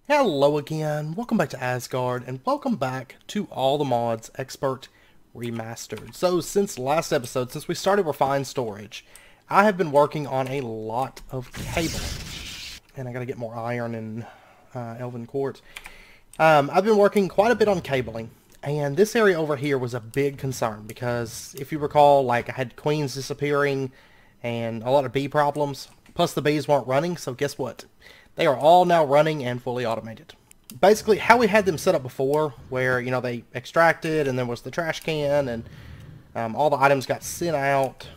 Hello again, welcome back to Asgard, and welcome back to All the Mods Expert Remastered. So since last episode, since we started Refined Storage, I have been working on a lot of cabling. And I gotta get more iron and elven quartz. I've been working quite a bit on cabling, and this area over here was a big concern because if you recall, like I had queens disappearing and a lot of bee problems, plus the bees weren't running, so guess what? They are all now running and fully automated. Basically, how we had them set up before, where, you know, they extracted and there was the trash can and all the items got sent out,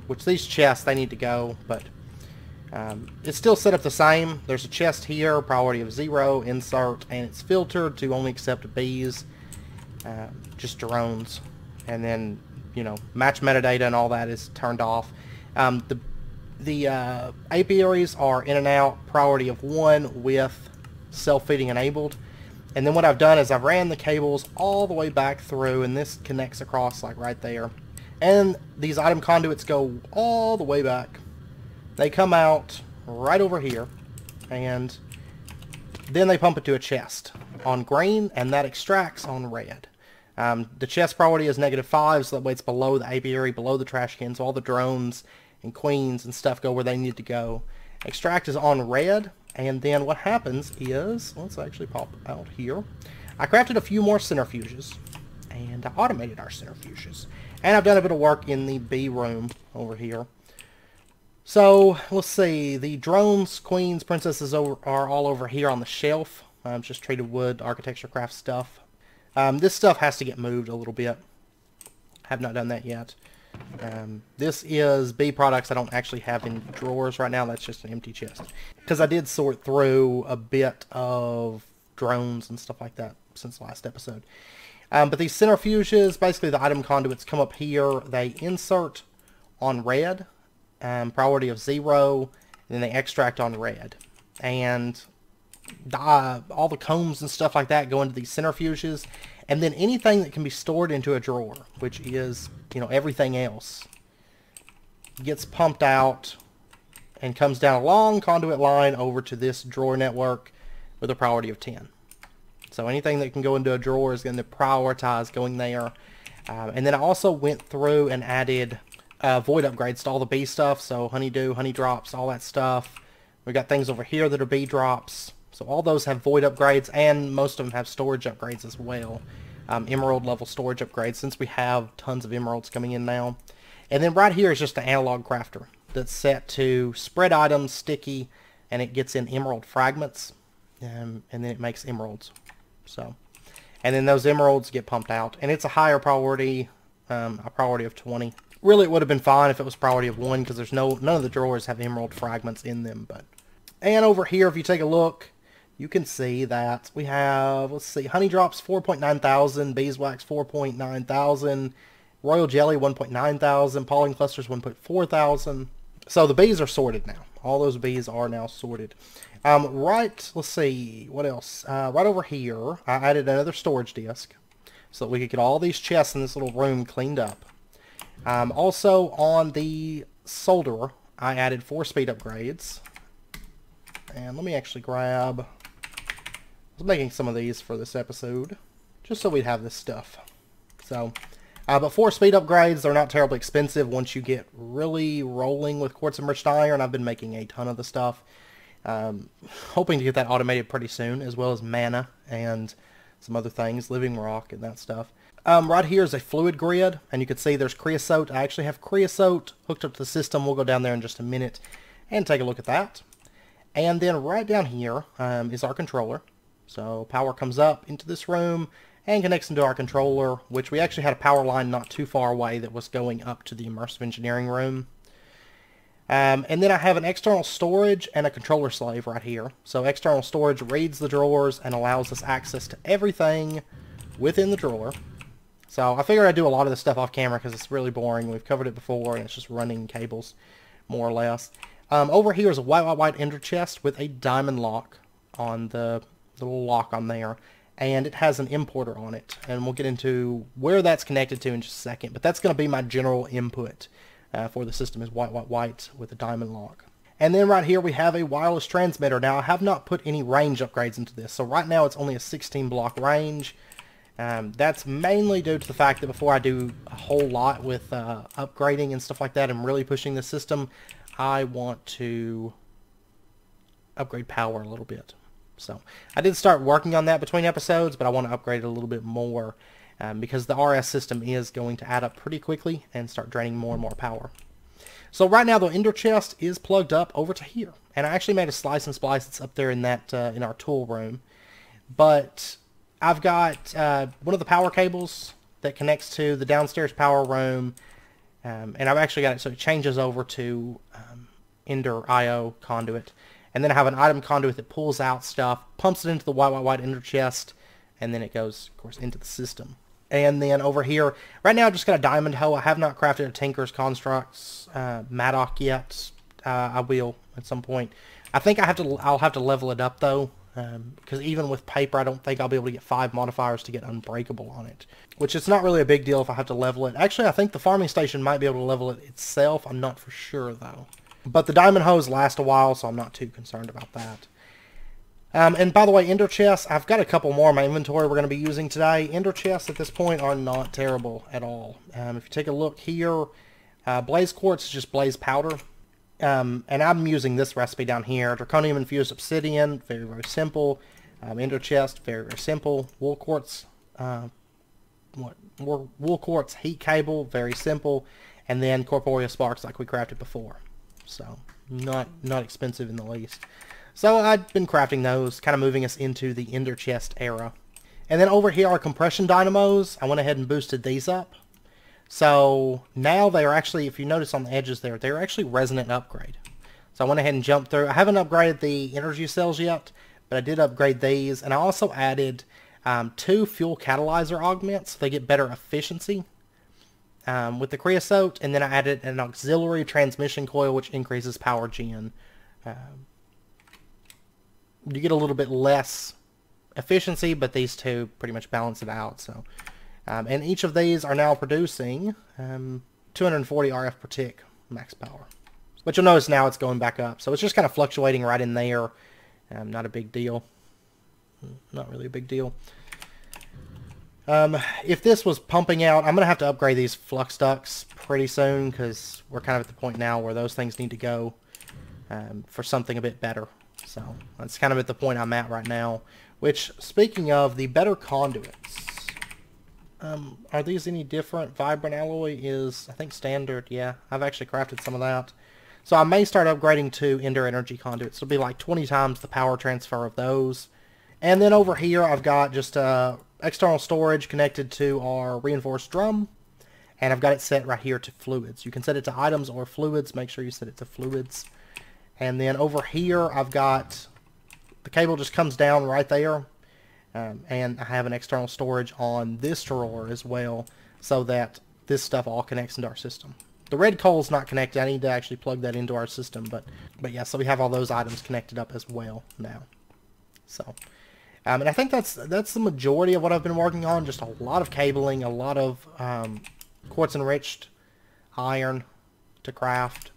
which these chests, they need to go, but it's still set up the same. There's a chest here, priority of 0, insert, and it's filtered to only accept bees, just drones, and then, you know, match metadata and all that is turned off. The apiaries are in and out, priority of 1 with self-feeding enabled. And then what I've done is I've ran the cables all the way back through, and this connects across like right there. And these item conduits go all the way back. They come out right over here, and then they pump it to a chest on green, and that extracts on red. The chest priority is -5, so that way it's below the apiary, below the trash can, so all the drones and queens and stuff go where they need to go. Extract is on red, and then what happens is, let's actually pop out here. I crafted a few more centrifuges, and I automated our centrifuges. And I've done a bit of work in the bee room over here. So, let's see, the drones, queens, princesses are all over here on the shelf. Just treated wood, architecture craft stuff. This stuff has to get moved a little bit. Have not done that yet. This is bee products I don't actually have in drawers right now. That's just an empty chest. Because I did sort through a bit of drones and stuff like that since last episode. But these centrifuges, basically the item conduits come up here. They insert on red, priority of 0, and then they extract on red. And all the combs and stuff like that go into these centrifuges. And then anything that can be stored into a drawer, which is, you know, everything else, gets pumped out and comes down a long conduit line over to this drawer network with a priority of 10. So anything that can go into a drawer is going to prioritize going there. And then I also went through and added void upgrades to all the bee stuff. So honeydew, honey drops, all that stuff. We got things over here that are bee drops. So all those have void upgrades, and most of them have storage upgrades as well. Emerald level storage upgrades, since we have tons of emeralds coming in now. And then right here is just an analog crafter that's set to spread items, sticky, and it gets in emerald fragments, and then it makes emeralds. So, and then those emeralds get pumped out, and it's a higher priority, a priority of 20. Really, it would have been fine if it was priority of 1, because there's none of the drawers have emerald fragments in them. But, and over here, if you take a look, you can see that we have, let's see, honey drops 4.9 thousand, beeswax 4.9 thousand, royal jelly 1.9 thousand, pollen clusters 1.4 thousand. So the bees are sorted now. All those bees are now sorted. Right, let's see, what else? Right over here, I added another storage disk so that we could get all these chests in this little room cleaned up. Also on the solderer, I added 4 speed upgrades. And let me actually grab, I was making some of these for this episode, just so we'd have this stuff. So, but 4 speed upgrades, they're not terribly expensive once you get really rolling with quartz enriched iron. I've been making a ton of the stuff. Hoping to get that automated pretty soon, as well as mana and some other things, living rock and that stuff. Right here is a fluid grid, and you can see there's creosote. I actually have creosote hooked up to the system. We'll go down there in just a minute and take a look at that. And then right down here is our controller. So power comes up into this room and connects into our controller, which we actually had a power line not too far away that was going up to the immersive engineering room. And then I have an external storage and a controller slave right here. So external storage reads the drawers and allows us access to everything within the drawer. So I figured I'd do a lot of this stuff off camera because it's really boring. We've covered it before, and it's just running cables, more or less. Over here is a white ender chest with a diamond lock on the little lock on there, and it has an importer on it, and we'll get into where that's connected to in just a second. But that's going to be my general input for the system, is white with a diamond lock. And then right here we have a wireless transmitter. Now I have not put any range upgrades into this. So right now it's only a 16 block range. That's mainly due to the fact that before I do a whole lot with upgrading and stuff like that and really pushing the system, I want to upgrade power a little bit. So I did start working on that between episodes, but I want to upgrade it a little bit more because the RS system is going to add up pretty quickly and start draining more and more power. So right now the ender chest is plugged up over to here, and I actually made a slice and splice that's up there in that in our tool room. But I've got one of the power cables that connects to the downstairs power room, and I've actually got it so it changes over to Ender IO conduit. And then I have an item conduit that pulls out stuff, pumps it into the white ender chest, and then it goes, of course, into the system. And then over here, right now I've just got a diamond hoe. I have not crafted a Tinker's Constructs Maddock yet. I will at some point. I think I'll have to level it up though, because even with paper, I don't think I'll be able to get 5 modifiers to get unbreakable on it. Which it's not really a big deal if I have to level it. Actually, I think the farming station might be able to level it itself. I'm not for sure though. But the diamond hoes last a while, so I'm not too concerned about that. And by the way, ender chests, I've got a couple more in my inventory we're going to be using today. Ender chests at this point are not terrible at all. If you take a look here, blaze quartz is just blaze powder. And I'm using this recipe down here. Draconium infused obsidian, very, very simple. Ender chest, very, very simple. Wool quartz, wool quartz heat cable, very simple. And then corporeal sparks like we crafted before. So not expensive in the least. So I've been crafting those, kind of moving us into the ender chest era. And then over here are compression dynamos. I went ahead and boosted these up. So now they are actually, if you notice on the edges there, they're actually resonant upgrade. So I went ahead and jumped through. I haven't upgraded the energy cells yet, but I did upgrade these. And I also added 2 fuel catalyzer augments. So they get better efficiency. With the creosote, and then I added an auxiliary transmission coil which increases power gen. You get a little bit less efficiency, but these two pretty much balance it out. So, and each of these are now producing 240 RF per tick max power. But you'll notice now it's going back up. So it's just kind of fluctuating right in there. Not a big deal. Not really a big deal. If this was pumping out, I'm going to have to upgrade these flux ducts pretty soon because we're kind of at the point now where those things need to go for something a bit better. So that's kind of at the point I'm at right now. Which, speaking of the better conduits, are these any different? Vibrant alloy is, I think, standard. Yeah, I've actually crafted some of that. So I may start upgrading to Ender energy conduits. It'll be like 20 times the power transfer of those. And then over here I've got just external storage connected to our reinforced drum, and I've got it set right here to fluids. You can set it to items or fluids. Make sure you set it to fluids. And then over here I've got the cable just comes down right there, and I have an external storage on this drawer as well, so that this stuff all connects into our system. The red coal's not connected. I need to actually plug that into our system, but yeah, so we have all those items connected up as well now. So and I think that's the majority of what I've been working on. Just a lot of cabling, a lot of quartz enriched iron to craft.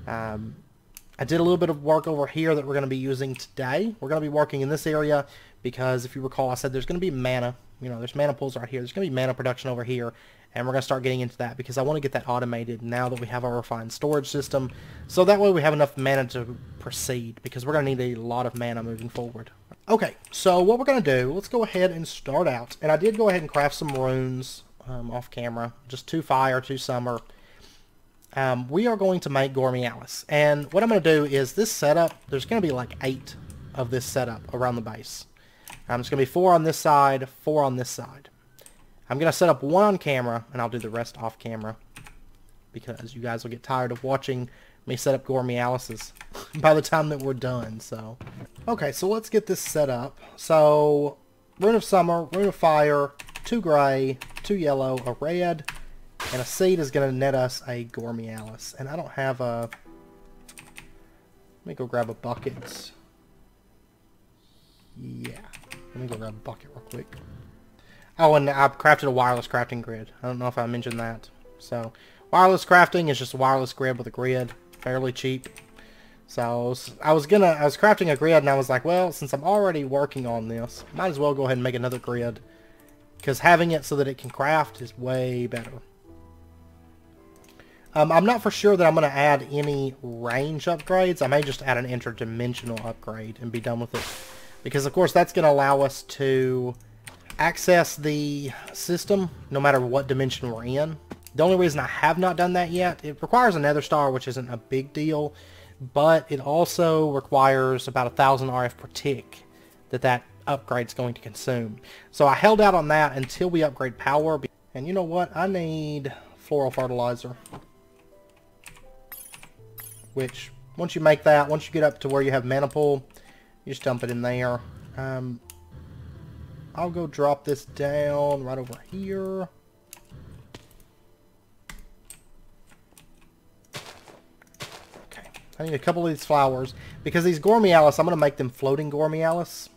I did a little bit of work over here that we're going to be using today. We're going to be working in this area because, if you recall, I said there's going to be mana. You know, there's mana pools right here. There's going to be mana production over here, and we're going to start getting into that because I want to get that automated now that we have our refined storage system. So that way we have enough mana to proceed, because we're going to need a lot of mana moving forward. Okay, so what we're going to do, let's go ahead and start out. And I did go ahead and craft some runes off camera. Just 2 fire, 2 summer. We are going to make Gormialis. And what I'm going to do is this setup, there's going to be like 8 of this setup around the base. It's going to be 4 on this side, 4 on this side. I'm going to set up 1 on camera, and I'll do the rest off camera, because you guys will get tired of watching me set up Gormialises by the time that we're done. So, okay, so let's get this set up. So, Rune of Summer, Rune of Fire, 2 gray, 2 yellow, a red, and a seed is going to net us a Gormialis. And I don't have a... Let me go grab a bucket. Yeah. Let me go grab a bucket real quick. Oh, and I've crafted a wireless crafting grid. I don't know if I mentioned that. So, wireless crafting is just a wireless grid with a grid. Fairly cheap. So I was crafting a grid, and I was like, well, since I'm already working on this, might as well go ahead and make another grid. Because having it so that it can craft is way better. I'm not for sure that I'm going to add any range upgrades. I may just add an interdimensional upgrade and be done with it. Because, of course, that's going to allow us to access the system no matter what dimension we're in. The only reason I have not done that yet, it requires a nether star, which isn't a big deal. But it also requires about 1,000 RF per tick that upgrade's going to consume. So I held out on that until we upgrade power. And you know what? I need floral fertilizer. Which, once you make that, once you get up to where you have mana pool, you just dump it in there. I'll go drop this down right over here. Okay, I need a couple of these flowers. Because these Gormialis, I'm going to make them floating Gormialis.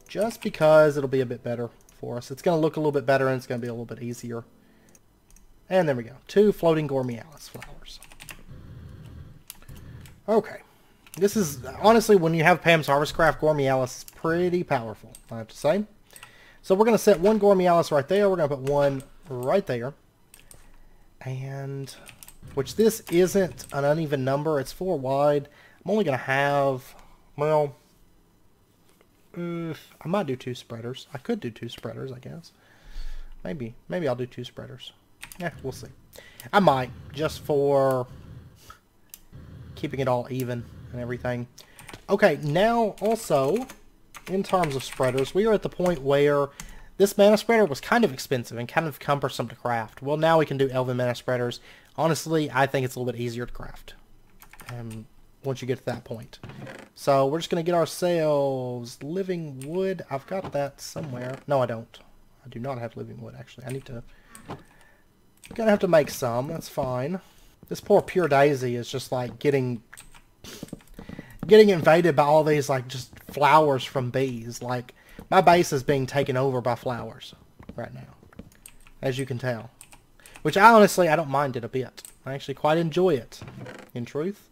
Just because it'll be a bit better for us. It's going to look a little bit better and it's going to be a little bit easier. And there we go. 2 floating Gormialis flowers. Okay. This is, honestly, when you have Pam's Harvest Craft, Gormialis is pretty powerful, I have to say. So we're going to set 1 Gormialis right there. We're going to put 1 right there. And, which this isn't an uneven number. It's 4 wide. I'm only going to have, well, I might do 2 spreaders. I could do 2 spreaders, I guess. Maybe I'll do 2 spreaders. Yeah, we'll see. I might, just for keeping it all even and everything. Okay, now also, in terms of spreaders, we are at the point where this mana spreader was kind of expensive and kind of cumbersome to craft. Well, now we can do elven mana spreaders. Honestly, I think it's a little bit easier to craft once you get to that point. So we're just going to get ourselves living wood. I've got that somewhere. No, I don't. I do not have living wood, actually. I need to... I'm going to have to make some. That's fine. This poor Pure Daisy is just like getting invaded by all these like just flowers from bees. Like my base is being taken over by flowers right now, as you can tell. Which I don't mind it a bit. I actually quite enjoy it, in truth.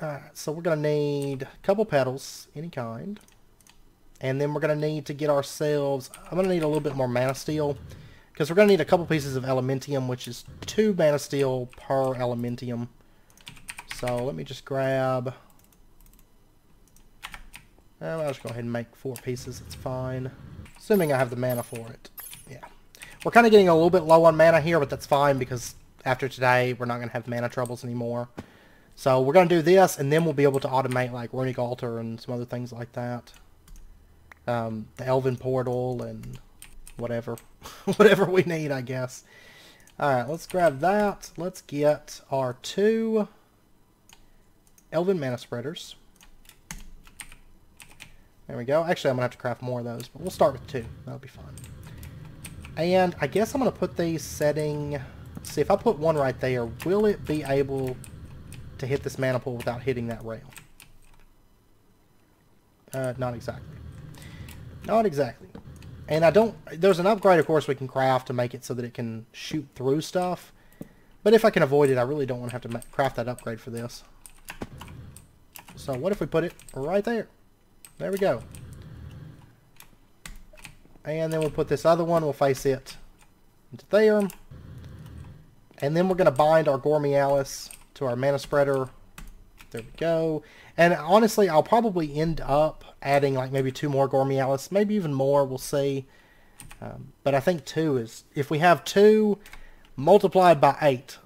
Alright, so we're going to need a couple petals, any kind. And then we're going to need to get ourselves... I'm going to need a little bit more mana steel. Because we're going to need a couple pieces of elementium, which is 2 mana steel per elementium. So let me just grab... I'll just go ahead and make 4 pieces. It's fine. Assuming I have the mana for it. Yeah. We're kind of getting a little bit low on mana here, but that's fine because after today, we're not going to have mana troubles anymore. So we're going to do this, and then we'll be able to automate like Runic Altar and some other things like that. The Elven Portal and... whatever. Whatever we need, I guess. Alright, let's grab that. Let's get our 2 Elven Mana Spreaders. There we go. Actually, I'm going to have to craft more of those, but we'll start with 2. That'll be fine. And I guess I'm going to put these setting... See, if I put 1 right there, will it be able to hit this mana pool without hitting that rail? Not exactly. Not exactly. And there's an upgrade, of course, we can craft to make it so that it can shoot through stuff. But if I can avoid it, I really don't want to have to craft that upgrade for this. So what if we put it right there? There we go. And then we'll put this other one, we'll face it into there. And then we're going to bind our Gormialis to our mana spreader. There we go. And honestly, I'll probably end up adding like maybe 2 more Gormialis, maybe even more, we'll see. But I think 2 is, if we have 2 multiplied by 8.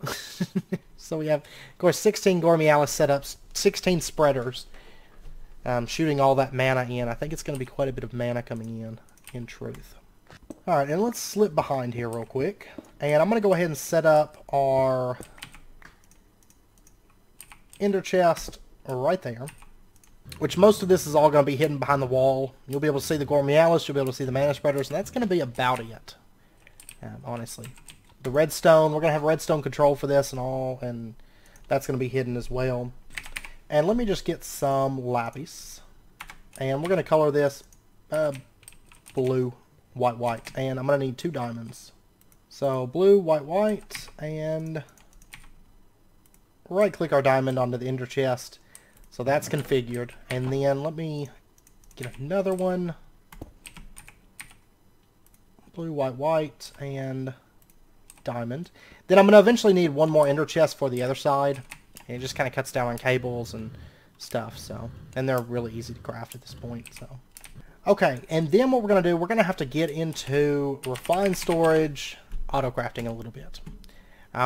So we have, of course, 16 Gormialis setups, 16 spreaders, shooting all that mana in. I think it's going to be quite a bit of mana coming in truth. Alright, and let's slip behind here real quick. And I'm going to go ahead and set up our ender chest right there. Which most of this is all going to be hidden behind the wall. You'll be able to see the Gormialis, you'll be able to see the mana spreaders, and that's going to be about it. Honestly. The redstone, we're going to have redstone control for this and all, and that's going to be hidden as well. And let me just get some lapis. And we're going to color this blue, white, white. And I'm going to need 2 diamonds. So blue, white, white, and right click our diamond onto the ender chest. So that's configured. And then let me get another one. Blue, white, white, and diamond. Then I'm going to eventually need one more ender chest for the other side. And it just kind of cuts down on cables and stuff. So, and they're really easy to craft at this point. So, okay, and then what we're going to do, we're going to have to get into refined storage, auto crafting a little bit.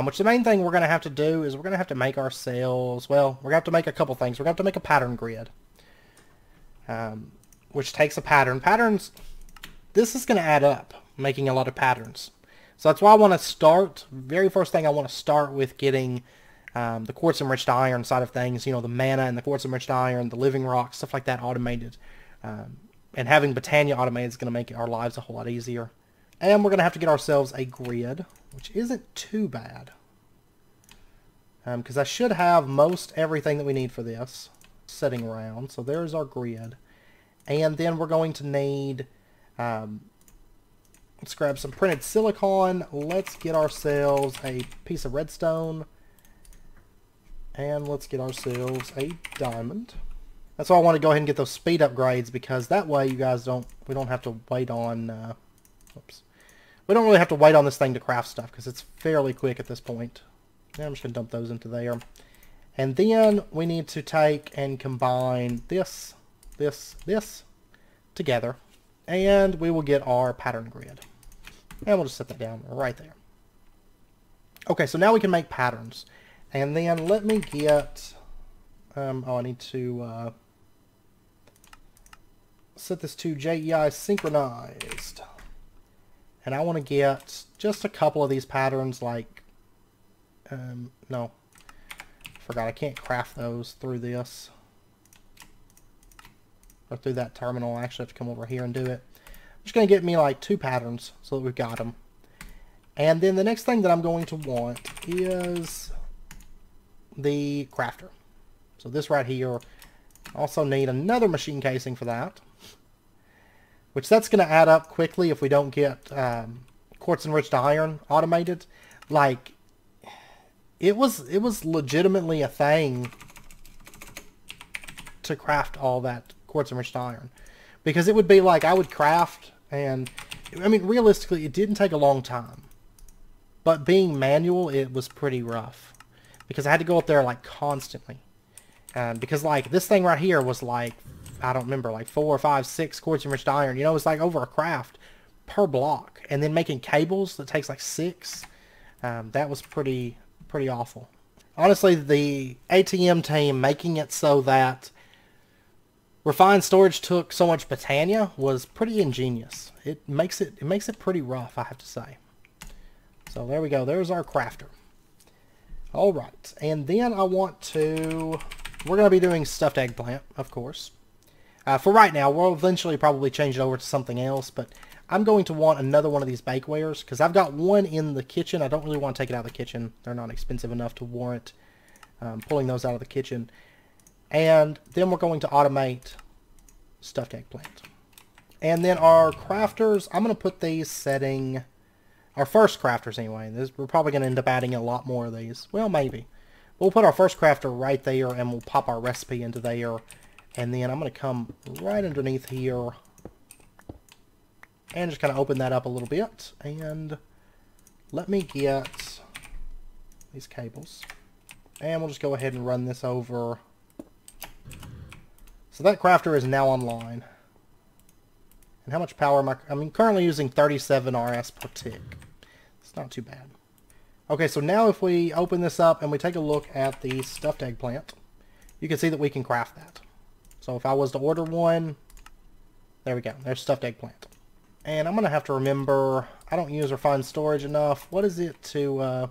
Which the main thing we're going to have to do is we're going to have to make ourselves, well, we're going to have to make a couple things. We're going to have to make a pattern grid, which takes a pattern. Patterns, this is going to add up, making a lot of patterns. So that's why I want to start, very first thing I want to start with getting the quartz enriched iron side of things, you know, the mana and the quartz enriched iron, the living rock, stuff like that automated. And having botania automated is going to make our lives a whole lot easier. And we're going to have to get ourselves a grid, which isn't too bad. Because I should have most everything that we need for this sitting around. So there's our grid. And then we're going to need, let's grab some printed silicon. Let's get ourselves a piece of redstone. And let's get ourselves a diamond. That's why I want to go ahead and get those speed upgrades, because that way you guys we don't have to wait on, we don't really have to wait on this thing to craft stuff, because it's fairly quick at this point. Yeah, I'm just going to dump those into there. And then we need to take and combine this together. And we will get our pattern grid. And we'll just set that down right there. Okay, so now we can make patterns. And then let me get, I need to set this to JEI synchronized. And I want to get just a couple of these patterns, like, no, forgot, I can't craft those through this, or through that terminal. I actually have to come over here and do it. I'm just going to get me like 2 patterns so that we've got them. And then the next thing that I'm going to want is the crafter. So this right here, also need another machine casing for that, which that's going to add up quickly if we don't get quartz enriched iron automated. Like, it was legitimately a thing to craft all that quartz enriched iron, because it would be like I would craft, and I mean realistically it didn't take a long time, but being manual it was pretty rough, because I had to go up there like constantly, because like this thing right here was like, I don't remember, like 4 or 5, 6 quartz enriched iron. You know, it's like over a craft per block, and then making cables that takes like 6. That was pretty awful. Honestly, the ATM team making it so that refined storage took so much botania was pretty ingenious. It makes it pretty rough, I have to say. So there we go. There's our crafter. All right, and then we're going to be doing stuffed eggplant, of course. For right now, we'll eventually probably change it over to something else, but I'm going to want another one of these bakewares, because I've got one in the kitchen. I don't really want to take it out of the kitchen. They're not expensive enough to warrant pulling those out of the kitchen. And then we're going to automate stuffed eggplant. And then our crafters, I'm going to put these setting, our first crafters anyway. We're probably going to end up adding a lot more of these. Well, maybe. We'll put our first crafter right there, and we'll pop our recipe into there. And then I'm going to come right underneath here and just kind of open that up a little bit. And let me get these cables. And we'll just go ahead and run this over. So that crafter is now online. And how much power am I'm currently using 37 RS per tick. It's not too bad. Okay, so now if we open this up and we take a look at the stuffed eggplant, you can see that we can craft that. So if I was to order one, there we go. There's stuffed eggplant. And I'm going to have to remember, I don't use refined storage enough. What is it to, I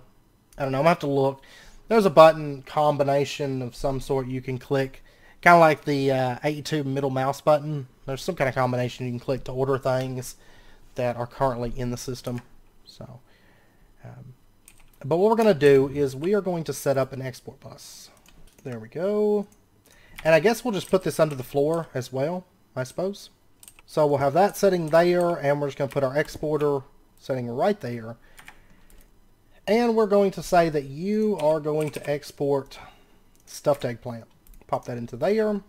don't know, I'm going to have to look. There's a button combination of some sort you can click. Kind of like the 82 middle mouse button. There's some kind of combination you can click to order things that are currently in the system. So, but what we're going to do is we are going to set up an export bus. There we go. And I guess we'll just put this under the floor as well, I suppose. So we'll have that setting there, and we're just going to put our exporter setting right there. And we're going to say that you are going to export stuffed eggplant. Pop that into there.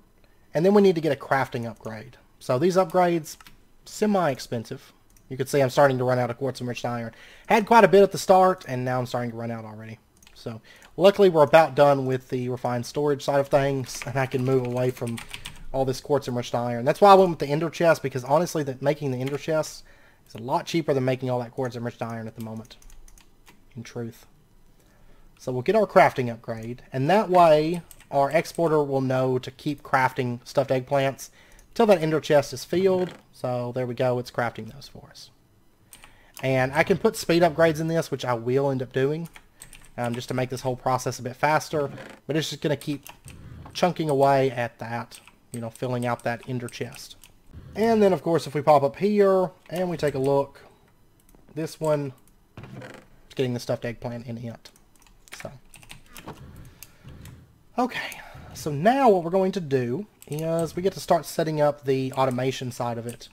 And then we need to get a crafting upgrade. So these upgrades, semi-expensive. You can see I'm starting to run out of quartz enriched iron. Had quite a bit at the start, and now I'm starting to run out already. So luckily we're about done with the refined storage side of things, and I can move away from all this quartz enriched iron. That's why I went with the ender chest, because honestly making the ender chest is a lot cheaper than making all that quartz enriched iron at the moment. In truth. So we'll get our crafting upgrade, and that way our exporter will know to keep crafting stuffed eggplants till that ender chest is filled. So there we go, it's crafting those for us. And I can put speed upgrades in this, which I will end up doing, just to make this whole process a bit faster. But it's just going to keep chunking away at that, you know, filling out that ender chest. And then, of course, if we pop up here and we take a look, this one is getting the stuffed eggplant in it. So, okay. So now what we're going to do is we get to start setting up the automation side of it.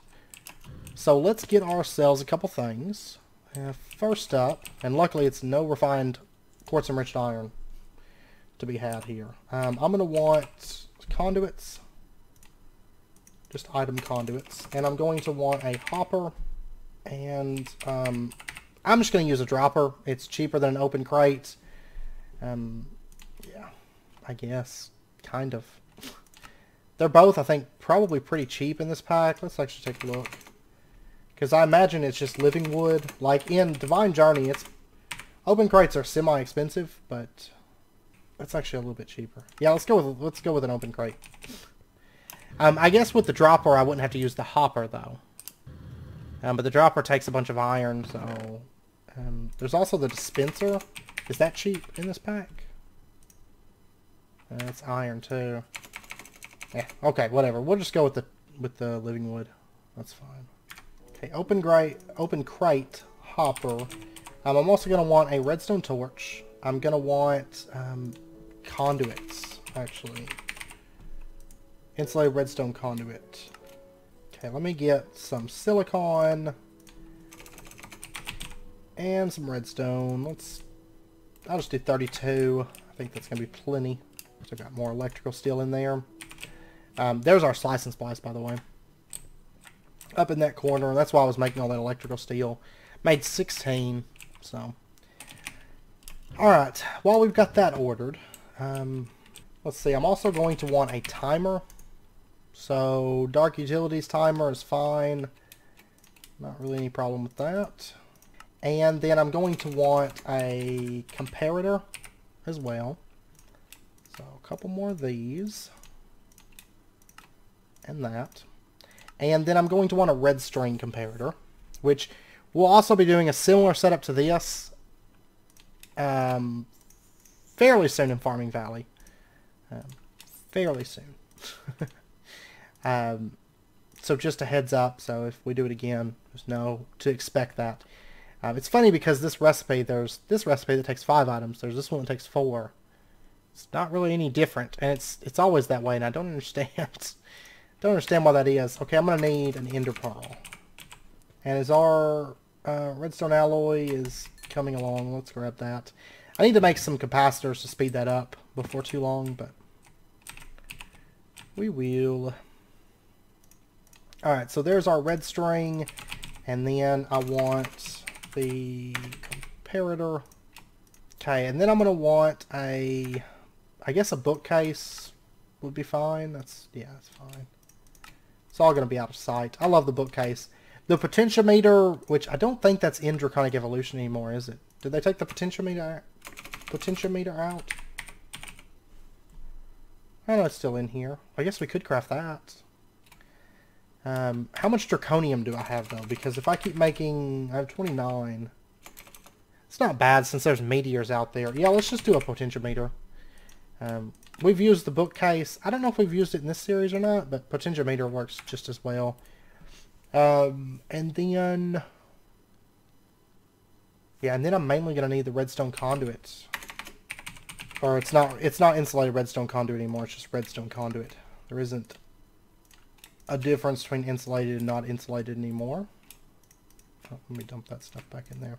So let's get ourselves a couple things. First up, and luckily it's no refined quartz enriched iron to be had here. I'm going to want conduits, just item conduits, and I'm going to want a hopper, and I'm just going to use a dropper. It's cheaper than an open crate. Yeah, I guess, kind of. They're both, I think, probably pretty cheap in this pack. Let's actually take a look. Because I imagine it's just living wood. Like in Divine Journey, it's open crates are semi-expensive, but that's actually a little bit cheaper. Yeah, let's go with an open crate. I guess with the dropper, I wouldn't have to use the hopper though. But the dropper takes a bunch of iron, so there's also the dispenser. Is that cheap in this pack? It's iron too. Yeah, okay, whatever. We'll just go with the living wood. That's fine. Okay, open crate hopper. I'm also going to want a redstone torch. I'm going to want conduits, actually. Insulated redstone conduit. Okay, let me get some silicon and some redstone. I'll just do 32. I think that's going to be plenty. So I've got more electrical steel in there. There's our slice and splice, by the way. Up in that corner. That's why I was making all that electrical steel. Made 16. So, alright. While we've got that ordered, let's see. I'm also going to want a timer. So, Dark Utilities timer is fine. Not really any problem with that. And then I'm going to want a comparator as well. So, a couple more of these. And that. And then I'm going to want a red string comparator, which we'll also be doing a similar setup to this fairly soon in Farming Valley. Fairly soon. So just a heads up, so if we do it again, just know to expect that. It's funny because there's this recipe that takes 5 items, there's this one that takes 4. It's not really any different, and it's always that way, and I don't understand. Don't understand why that is. Okay, I'm going to need an ender pearl. And as our redstone alloy is coming along, let's grab that. I need to make some capacitors to speed that up before too long, but we will. Alright, so there's our red string, and then I want the comparator. Okay, and then I'm going to want I guess a bookcase would be fine. That's fine. It's all going to be out of sight. I love the bookcase. The potentiometer, which I don't think that's in Draconic Evolution anymore, is it? Did they take the potentiometer out? I know it's still in here. I guess we could craft that. How much draconium do I have, though? Because if I keep making... I have 29. It's not bad since there's meteors out there. Yeah, let's just do a potentiometer. We've used the bookcase. I don't know if we've used it in this series or not, but potentiometer works just as well. And then... yeah, and then I'm mainly going to need the redstone conduits. Or it's not insulated redstone conduit anymore, it's just redstone conduit. There isn't a difference between insulated and not insulated anymore. Oh, let me dump that stuff back in there.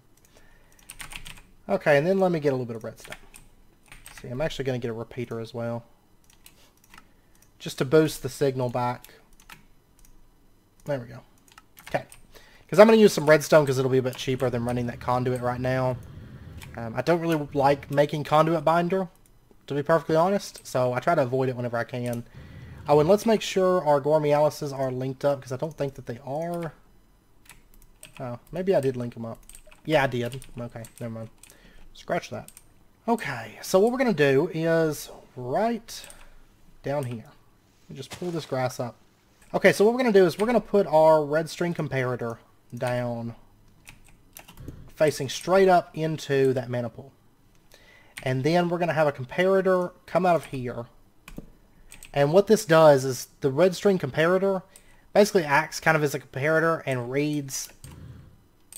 Okay, and then let me get a little bit of redstone. See, I'm actually going to get a repeater as well, just to boost the signal back. There we go. Okay, because I'm going to use some redstone because it'll be a bit cheaper than running that conduit right now. I don't really like making conduit binder, to be perfectly honest, so I try to avoid it whenever I can. Oh, and let's make sure our Gormialises are linked up, because I don't think that they are. Oh, maybe I did link them up. Yeah, I did. Okay, never mind. Scratch that. Okay, so what we're going to do is right down here. Just pull this grass up. Okay, so what we're going to do is we're going to put our red string comparator down facing straight up into that mana pool. And then we're going to have a comparator come out of here. And what this does is the red string comparator basically acts kind of as a comparator and reads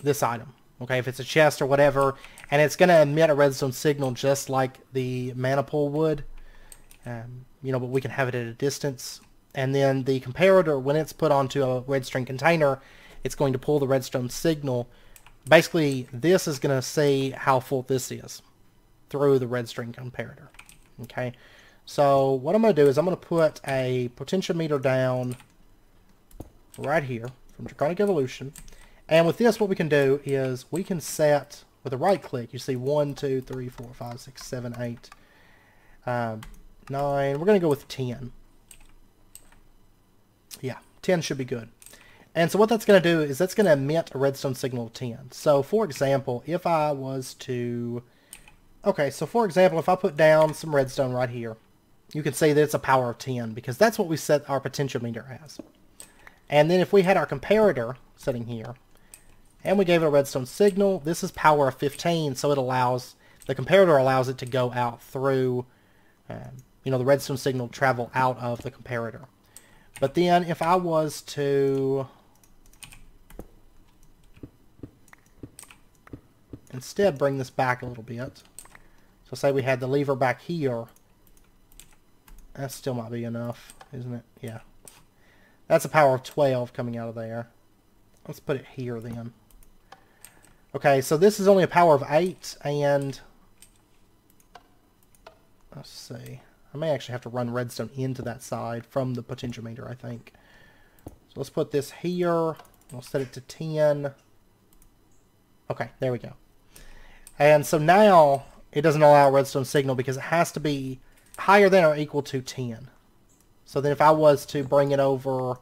this item. Okay, if it's a chest or whatever, and it's going to emit a redstone signal just like the mana pool would. You know, but we can have it at a distance. And then the comparator, when it's put onto a red string container, it's going to pull the redstone signal. Basically, this is going to see how full this is through the red string comparator. Okay, so what I'm going to do is I'm going to put a potentiometer down right here from Draconic Evolution. And with this, what we can do is we can set, with a right click, you see 1, 2, 3, 4, 5, 6, 7, 8, 9. We're going to go with 10. Yeah, 10 should be good. And so what that's going to do is that's going to emit a redstone signal of 10. So for example, if I was to... Okay, so for example, if I put down some redstone right here, you can see that it's a power of 10 because that's what we set our potentiometer as. And then if we had our comparator sitting here, and we gave it a redstone signal, this is power of 15, so it allows, the comparator allows it to go out through, you know, the redstone signal travel out of the comparator. But then if I was to instead bring this back a little bit, so say we had the lever back here, that still might be enough, isn't it? Yeah. That's a power of 12 coming out of there. Let's put it here then. Okay, so this is only a power of 8, and let's see. I may actually have to run redstone into that side from the potentiometer, I think. So let's put this here. We'll set it to 10. Okay, there we go. And so now it doesn't allow a redstone signal because it has to be higher than or equal to 10. So then if I was to bring it over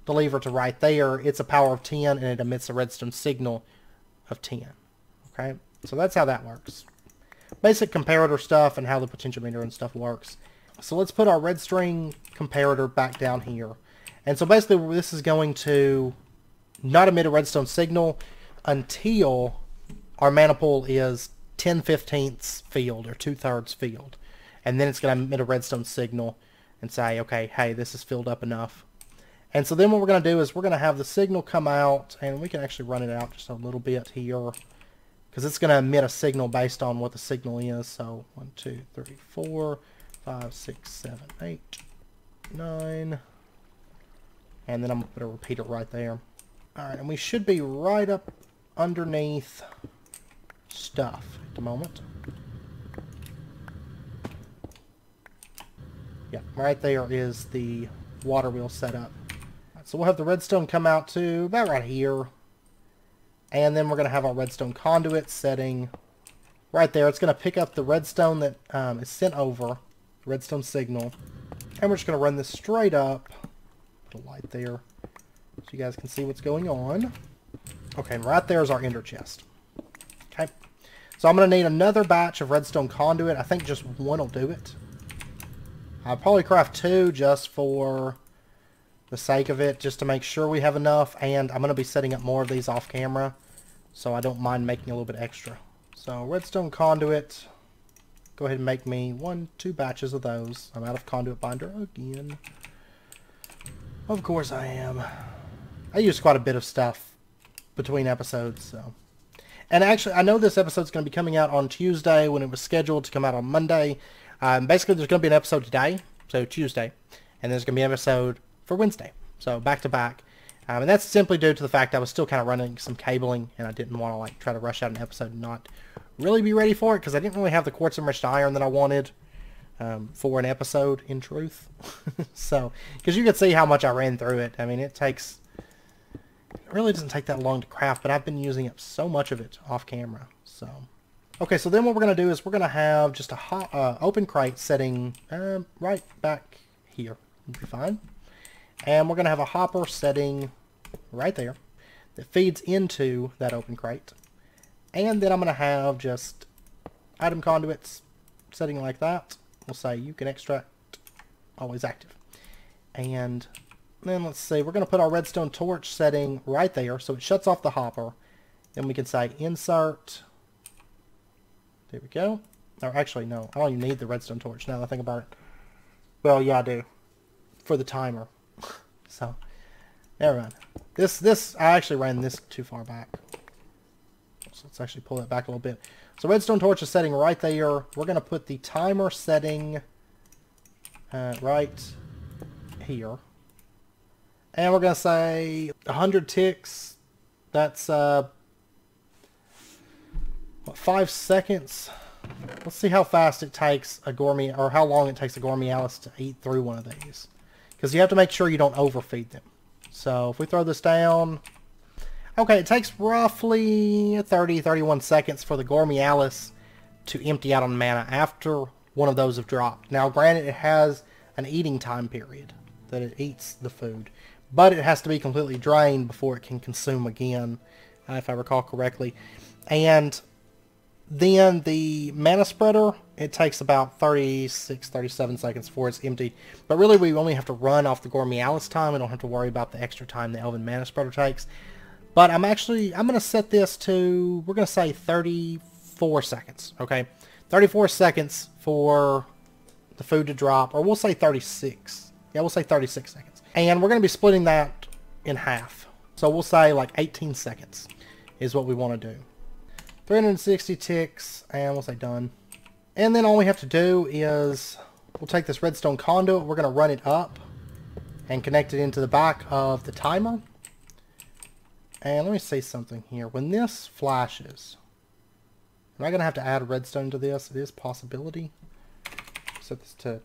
the lever to right there, it's a power of 10 and it emits a redstone signal of 10. Okay, so that's how that works. Basic comparator stuff and how the potentiometer and stuff works. So let's put our red string comparator back down here. And so basically this is going to not emit a redstone signal until our mana pool is 10/15 filled or 2/3 filled. And then it's going to emit a redstone signal and say, okay, hey, this is filled up enough. And so then what we're going to do is we're going to have the signal come out, and we can actually run it out just a little bit here, because it's going to emit a signal based on what the signal is. So 1, 2, 3, 4, 5, 6, 7, 8, 9. And then I'm going to put a repeater right there. Alright, and we should be right up underneath stuff at the moment. Yeah, right there is the water wheel set up. So we'll have the redstone come out to about right here. And then we're going to have our redstone conduit setting right there. It's going to pick up the redstone that is sent over, the redstone signal. And we're just going to run this straight up. Put a light there so you guys can see what's going on. Okay, and right there is our ender chest. Okay, so I'm going to need another batch of redstone conduit. I think just one will do it. I'll probably craft 2 just for the sake of it, just to make sure we have enough, and I'm going to be setting up more of these off camera, so I don't mind making a little bit extra. So redstone conduit, go ahead and make me 2 batches of those. I'm out of conduit binder again. Of course I am. I use quite a bit of stuff between episodes, so. And actually, I know this episode's going to be coming out on Tuesday when it was scheduled to come out on Monday. Basically, there's going to be an episode today, so Tuesday, and there's going to be an episode for Wednesday, so back to back. And that's simply due to the fact I was still kind of running some cabling, and I didn't want to like try to rush out an episode and not really be ready for it, because I didn't really have the quartz enriched iron that I wanted for an episode, in truth. So, because you can see how much I ran through it. I mean, it really doesn't take that long to craft, but I've been using up so much of it off camera. So, okay, so then what we're going to do is we're going to have just a hot, open crate setting right back here. It'll be fine. And we're going to have a hopper setting right there that feeds into that open crate. And then I'm going to have just item conduits setting like that. We'll say you can extract, always active. And then let's see, we're going to put our redstone torch setting right there so it shuts off the hopper. Then we can say insert. There we go. Or actually, no, I don't even need the redstone torch now that I think about it. Well, yeah, I do. For the timer. So, never mind. I actually ran this too far back. So let's actually pull that back a little bit. So redstone torch is setting right there. We're going to put the timer setting right here. And we're going to say 100 ticks. That's, what, 5 seconds? Let's see how fast it takes a gourmet, or how long it takes a gourmet Alice to eat through one of these. Because you have to make sure you don't overfeed them. So if we throw this down... Okay, it takes roughly 30-31 seconds for the gourmet Alice to empty out on mana after one of those have dropped. Now, granted, it has an eating time period that it eats the food. But it has to be completely drained before it can consume again, if I recall correctly. And then the mana spreader, it takes about 36-37 seconds before it's emptied. But really, we only have to run off the gourmet Alice time. We don't have to worry about the extra time the elven mana spreader takes. But I'm going to set this to, we're going to say 34 seconds, okay? 34 seconds for the food to drop, or we'll say 36. Yeah, we'll say 36 seconds. And we're going to be splitting that in half. So we'll say like 18 seconds is what we want to do. 360 ticks, and we'll say done. And then all we have to do is, we'll take this redstone conduit, we're going to run it up and connect it into the back of the timer. And let me say something here. When this flashes, am I going to have to add redstone to this? It is a possibility. Set this to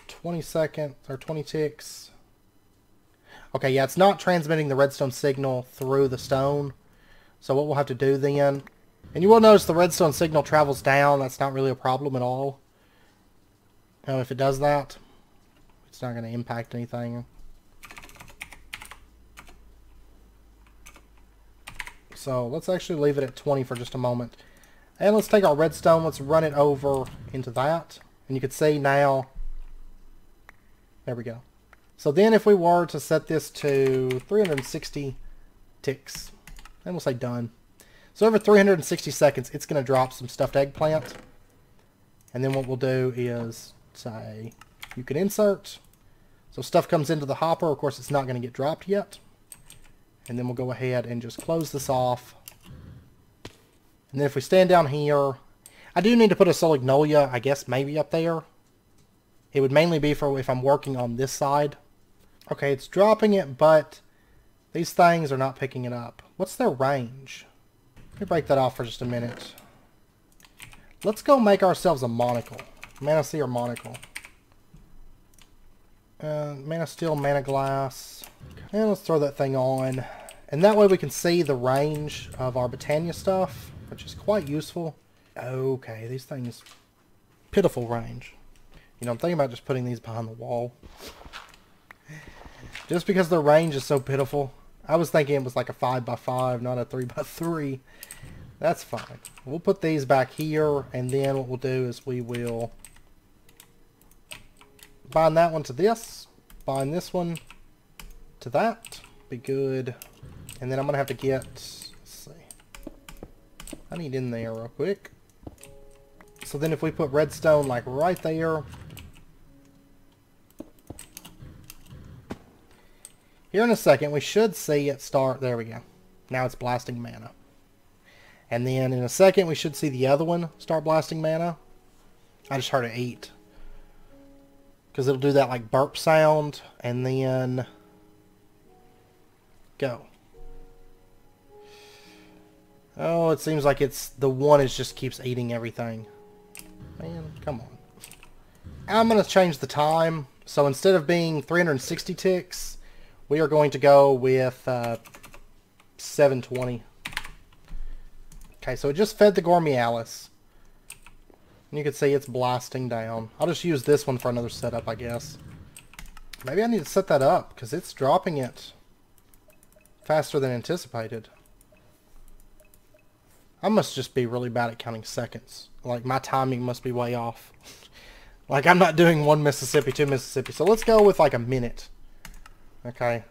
20 seconds, or 20 ticks. Okay, yeah, it's not transmitting the redstone signal through the stone. So what we'll have to do then, and you will notice the redstone signal travels down. That's not really a problem at all. Now, if it does that, it's not going to impact anything. So let's actually leave it at 20 for just a moment. And let's take our redstone, let's run it over into that. And you can see now, there we go. So then if we were to set this to 360 ticks, and we'll say done. So over 360 seconds, it's going to drop some stuffed eggplant. And then what we'll do is say, you can insert. So stuff comes into the hopper. Of course, it's not going to get dropped yet. And then we'll go ahead and just close this off. And then if we stand down here, I do need to put a Solignolia, I guess, maybe up there. It would mainly be for if I'm working on this side. Okay, it's dropping it, but these things are not picking it up. What's their range? Let me break that off for just a minute. Let's go make ourselves a monocle. Mana Seer monocle. Mana Steel, Mana Glass. And let's throw that thing on. And that way we can see the range of our botania stuff, which is quite useful. Okay, these things, pitiful range. You know, I'm thinking about just putting these behind the wall. Just because the range is so pitiful. I was thinking it was like a 5x5, not a 3x3. That's fine. We'll put these back here, and then what we'll do is we will bind that one to this, bind this one to that. Be good. And then I'm going to have to get, let's see, I need in there real quick. So then if we put redstone like right there, here in a second we should see it start, there we go. Now it's blasting mana. And then in a second we should see the other one start blasting mana. I just heard it eat. Because it'll do that like burp sound, and then Go. Oh, it seems like it's the one is just keeps eating everything. Man, come on. I'm going to change the time. So instead of being 360 ticks, we are going to go with 720. Okay, so it just fed the Gormialis. And you can see it's blasting down. I'll just use this one for another setup, I guess. Maybe I need to set that up, because it's dropping it faster than anticipated. I must just be really bad at counting seconds. Like, my timing must be way off. Like, I'm not doing 1 Mississippi, 2 Mississippi. So let's go with, like, a minute. Okay.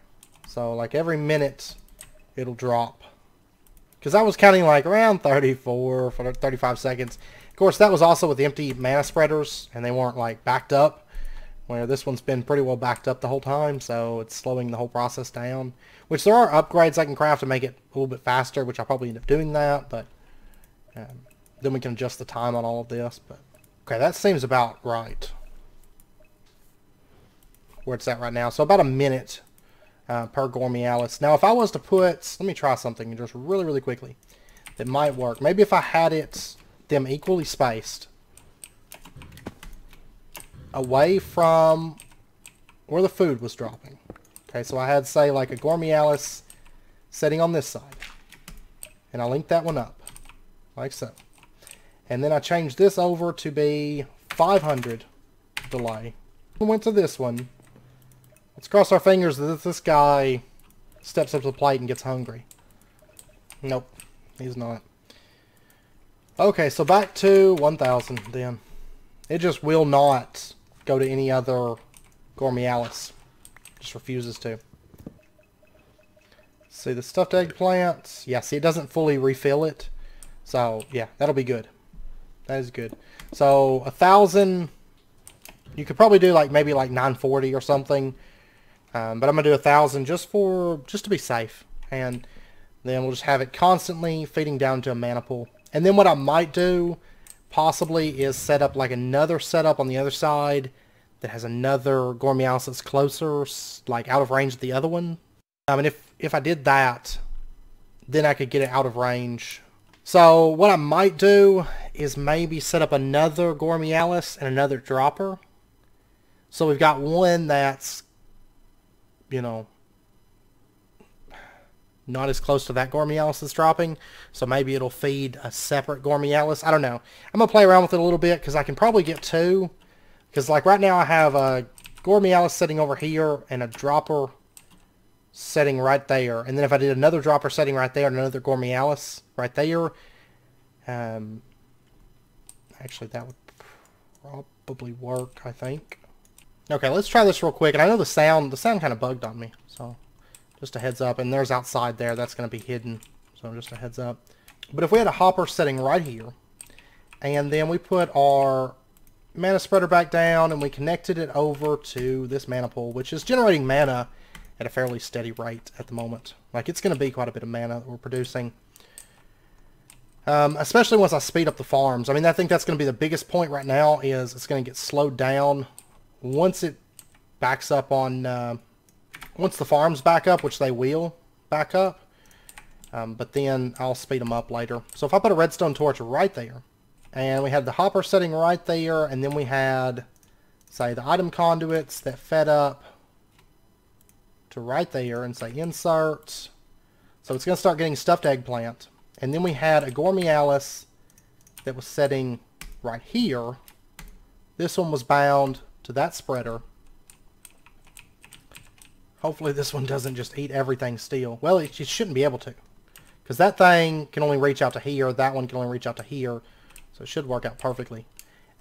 So, like, every minute, it'll drop. Because I was counting, like, around 34 for 35 seconds. Of course, that was also with the empty mana spreaders, and they weren't, like, backed up. Where this one's been pretty well backed up the whole time, so it's slowing the whole process down. Which there are upgrades I can craft to make it a little bit faster, which I'll probably end up doing that, but then we can adjust the time on all of this. But okay, that seems about right where it's at right now. So about a minute per Gormialis. Now, if I was to put, let me try something just really, really quickly that might work. Maybe if I had them equally spaced away from where the food was dropping. Okay, so I had, say, like a Gormialis sitting on this side. And I linked that one up. Like so. And then I changed this over to be 500 delay. We went to this one. Let's cross our fingers that this guy steps up to the plate and gets hungry. Nope, he's not. Okay, so back to 1000 then. It just will not go to any other Gormialis. Just refuses to. See the stuffed eggplants? Yeah, see it doesn't fully refill it. So, yeah, that'll be good. That is good. So, 1000, you could probably do like maybe like 940 or something. But I'm going to do 1000 just to be safe. And then we'll just have it constantly feeding down to a mana pool. And then what I might do, possibly, is set up like another setup on the other side that has another Gormialis that's closer, like out of range of the other one. And if I did that, then I could get it out of range. So what I might do is maybe set up another Gormialis and another dropper. So we've got one that's, you know, not as close to that Gormialis that's dropping. So maybe it'll feed a separate Gormialis. I don't know. I'm going to play around with it a little bit because I can probably get two. Because like right now I have a Gormialis sitting over here and a dropper setting right there. And then if I did another dropper setting right there and another Gormialis right there. Actually that would probably work, I think. Okay, let's try this real quick. And I know the sound kind of bugged on me. So just a heads up. And there's outside there. That's going to be hidden. So just a heads up. But if we had a hopper setting right here. And then we put our mana spreader back down. And we connected it over to this mana pool. Which is generating mana at a fairly steady rate at the moment. Like it's going to be quite a bit of mana that we're producing. Especially once I speed up the farms. I mean, I think that's going to be the biggest point right now is it's going to get slowed down once it backs up on, once the farms back up, which they will back up. But then I'll speed them up later. So if I put a redstone torch right there, and we had the hopper setting right there, and then we had, say, the item conduits that fed up to right there, and say insert. So it's going to start getting stuffed eggplant. And then we had a Gormialis that was setting right here. This one was bound to that spreader. Hopefully this one doesn't just eat everything still. Well, it shouldn't be able to. Because that thing can only reach out to here. That one can only reach out to here. So it should work out perfectly.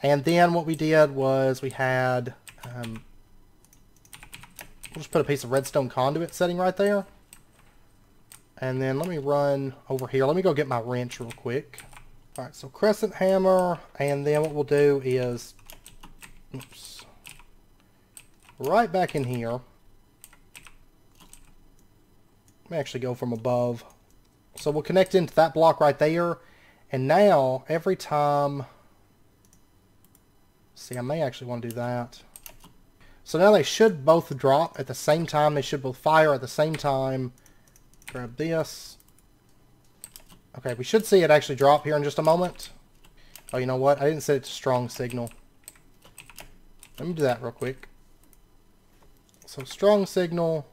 And then what we did was we had... we'll just put a piece of redstone conduit setting right there. And then let me run over here. Let me go get my wrench real quick. Alright, so crescent hammer. And then what we'll do is... Oops. Right back in here. Let me actually go from above. So we'll connect into that block right there. And now, every time... See, I may actually want to do that. So now they should both drop at the same time. They should both fire at the same time. grab this. Okay, we should see it actually drop here in just a moment. Oh, you know what? I didn't set it to strong signal. Let me do that real quick. So strong signal,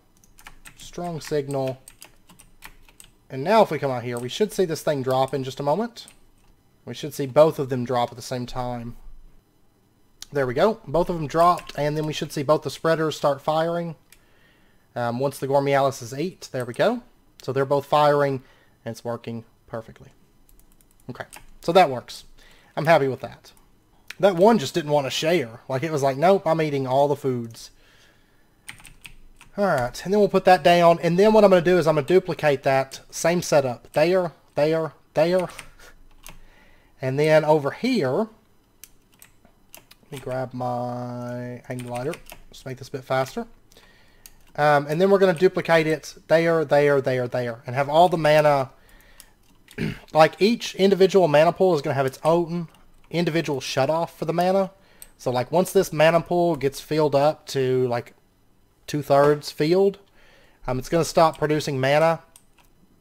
and now if we come out here, we should see this thing drop in just a moment. We should see both of them drop at the same time. There we go. Both of them dropped, and then we should see both the spreaders start firing. Once the Gormialis is 8, there we go. So they're both firing, and it's working perfectly. Okay, so that works. I'm happy with that. That one just didn't want to share. Like, it was like, nope, I'm eating all the foods. Alright, and then we'll put that down, and then what I'm going to do is I'm going to duplicate that same setup. There. And then over here, let me grab my hang glider. Just make this a bit faster. And then we're going to duplicate it there, and have all the mana. Like, each individual mana pool is going to have its own individual shutoff for the mana. So, like, once this mana pool gets filled up to, like, 2/3 filled, it's going to stop producing mana.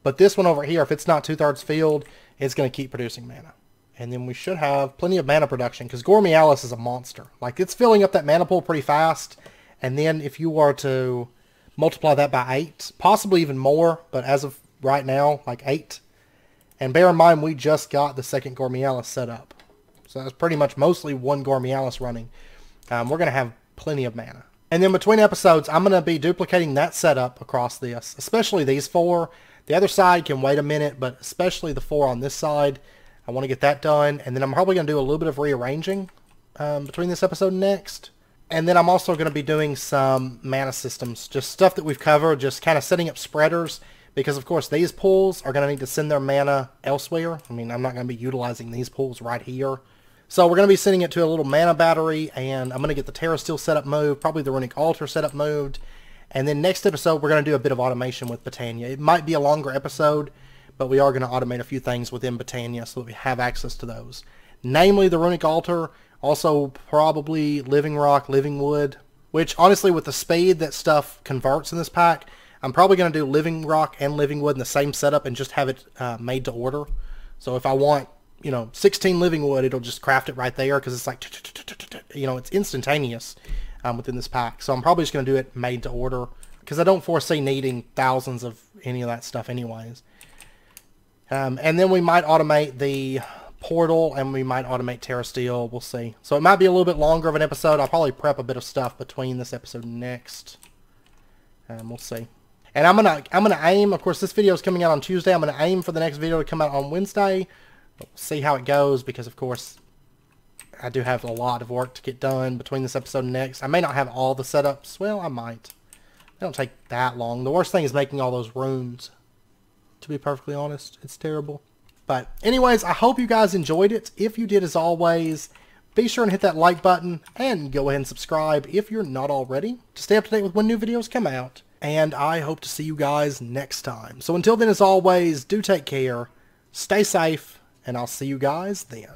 But this one over here, if it's not 2/3 filled, it's going to keep producing mana. And then we should have plenty of mana production, because Gormialis is a monster. Like, it's filling up that mana pool pretty fast. And then if you were to multiply that by 8, possibly even more, but as of right now, like 8. And bear in mind, we just got the second Gormialis set up. So that's pretty much mostly one Gormialis running. We're going to have plenty of mana. And then between episodes, I'm going to be duplicating that setup across this, especially these 4. The other side can wait a minute, but especially the 4 on this side. I want to get that done, and then I'm probably going to do a little bit of rearranging between this episode and next. And then I'm also going to be doing some mana systems, just stuff that we've covered, just kind of setting up spreaders, because of course these pools are going to need to send their mana elsewhere. I mean, I'm not going to be utilizing these pools right here. So we're going to be sending it to a little mana battery, and I'm going to get the Terra Steel setup moved, probably the Runic Altar setup moved, and then next episode we're going to do a bit of automation with Botania. It might be a longer episode, but we are going to automate a few things within Botania so that we have access to those. Namely the Runic Altar, also probably Living Rock, Living Wood, which honestly with the speed that stuff converts in this pack, I'm probably going to do Living Rock and Living Wood in the same setup and just have it made to order. So if I want, 16 Living Wood, it'll just craft it right there because it's like, it's instantaneous within this pack. So I'm probably just going to do it made to order because I don't foresee needing thousands of any of that stuff anyways. And then we might automate the portal, and we might automate Terra Steel. We'll see. So it might be a little bit longer of an episode. I'll probably prep a bit of stuff between this episode and next. We'll see. And I'm gonna aim. Of course, this video is coming out on Tuesday. I'm gonna aim for the next video to come out on Wednesday. We'll see how it goes because, of course, I do have a lot of work to get done between this episode and next. I may not have all the setups. Well, I might. They don't take that long. The worst thing is making all those runes. To be perfectly honest, it's terrible. But anyways, I hope you guys enjoyed it. If you did, as always, be sure and hit that like button and go ahead and subscribe if you're not already to stay up to date with when new videos come out. And I hope to see you guys next time. So until then, as always, do take care, stay safe, and I'll see you guys then.